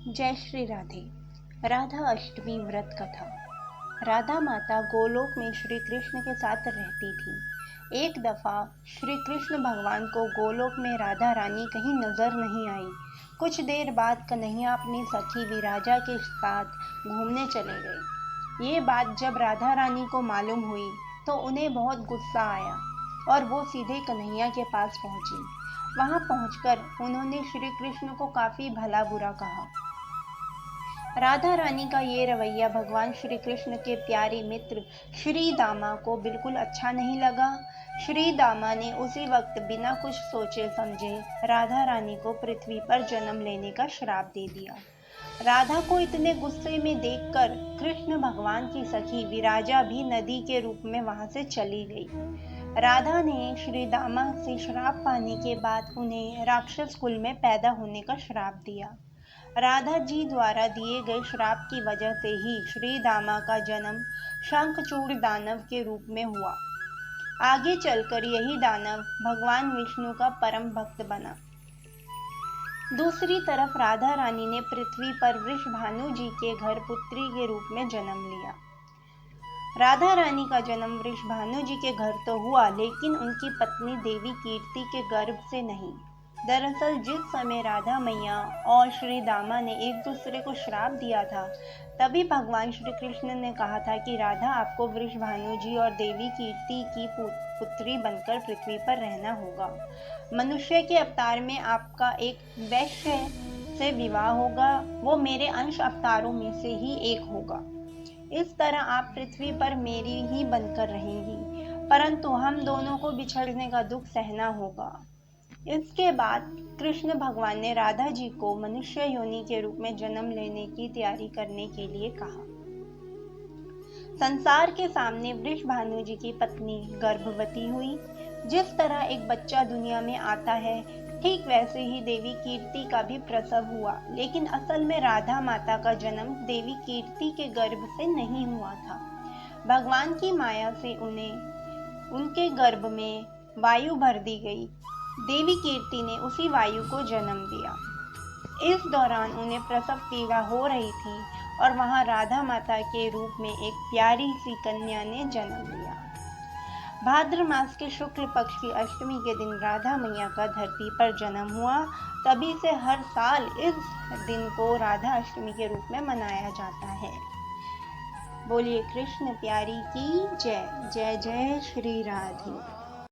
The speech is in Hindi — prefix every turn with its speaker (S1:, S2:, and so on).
S1: जय श्री राधे। राधा अष्टमी व्रत कथा। राधा माता गोलोक में श्री कृष्ण के साथ रहती थी। एक दफा श्री कृष्ण भगवान को गोलोक में राधा रानी कहीं नजर नहीं आई। कुछ देर बाद कन्हैया अपनी सखी विराजा के साथ घूमने चले गए। ये बात जब राधा रानी को मालूम हुई तो उन्हें बहुत गुस्सा आया और वो सीधे कन्हैया के पास पहुंची। वहां पहुंचकर उन्होंने श्री कृष्ण को काफी भला बुरा कहा। राधा रानी का ये रवैया भगवान श्री कृष्ण के प्यारे मित्र श्री दामा को बिल्कुल अच्छा नहीं लगा। श्री दामा ने उसी वक्त बिना कुछ सोचे समझे राधा रानी को पृथ्वी पर जन्म लेने का श्राप दे दिया। राधा को इतने गुस्से में देखकर कृष्ण भगवान की सखी विराजा भी नदी के रूप में वहां से चली गई। राधा ने श्री दामा से श्राप पाने के बाद उन्हें राक्षस कुल में पैदा होने का श्राप दिया। राधा जी द्वारा दिए गए श्राप की वजह से ही श्री दामा का जन्म शंखचूड़ दानव के रूप में हुआ। आगे चलकर यही दानव भगवान विष्णु का परम भक्त बना। दूसरी तरफ राधा रानी ने पृथ्वी पर वृषभानु जी के घर पुत्री के रूप में जन्म लिया। राधा रानी का जन्म वृषभानु जी के घर तो हुआ, लेकिन उनकी पत्नी देवी कीर्ति के गर्भ से नहीं। दरअसल जिस समय राधा मैया और श्री दामा ने एक दूसरे को श्राप दिया था, तभी भगवान श्री कृष्ण ने कहा था कि राधा आपको वृषभानु जी और देवी कीर्ति की पुत्री बनकर पृथ्वी पर रहना होगा। मनुष्य के अवतार में आपका एक वैश्य से विवाह होगा, वो मेरे अंश अवतारों में से ही एक होगा। इस तरह आप पृथ्वी पर मेरी ही बनकर रहेंगी, परंतु हम दोनों को बिछड़ने का दुख सहना होगा। इसके बाद कृष्ण भगवान ने राधा जी को मनुष्य योनि के रूप में जन्म लेने की तैयारी करने के लिए कहा। संसार के सामने वृषभानु जी की पत्नी गर्भवती हुई। जिस तरह एक बच्चा दुनिया में आता है, ठीक वैसे ही देवी कीर्ति का भी प्रसव हुआ, लेकिन असल में राधा माता का जन्म देवी कीर्ति के गर्भ से नहीं हुआ था। भगवान की माया से उनके गर्भ में वायु भर दी गई। देवी कीर्ति ने उसी वायु को जन्म दिया। इस दौरान उन्हें प्रसव पीड़ा हो रही थी और वहां राधा माता के रूप में एक प्यारी सी कन्या ने जन्म लिया। भाद्र मास के शुक्ल पक्ष की अष्टमी के दिन राधा मैया का धरती पर जन्म हुआ। तभी से हर साल इस दिन को राधा अष्टमी के रूप में मनाया जाता है। बोलिए कृष्ण प्यारी की जय। जय जय श्री राधे।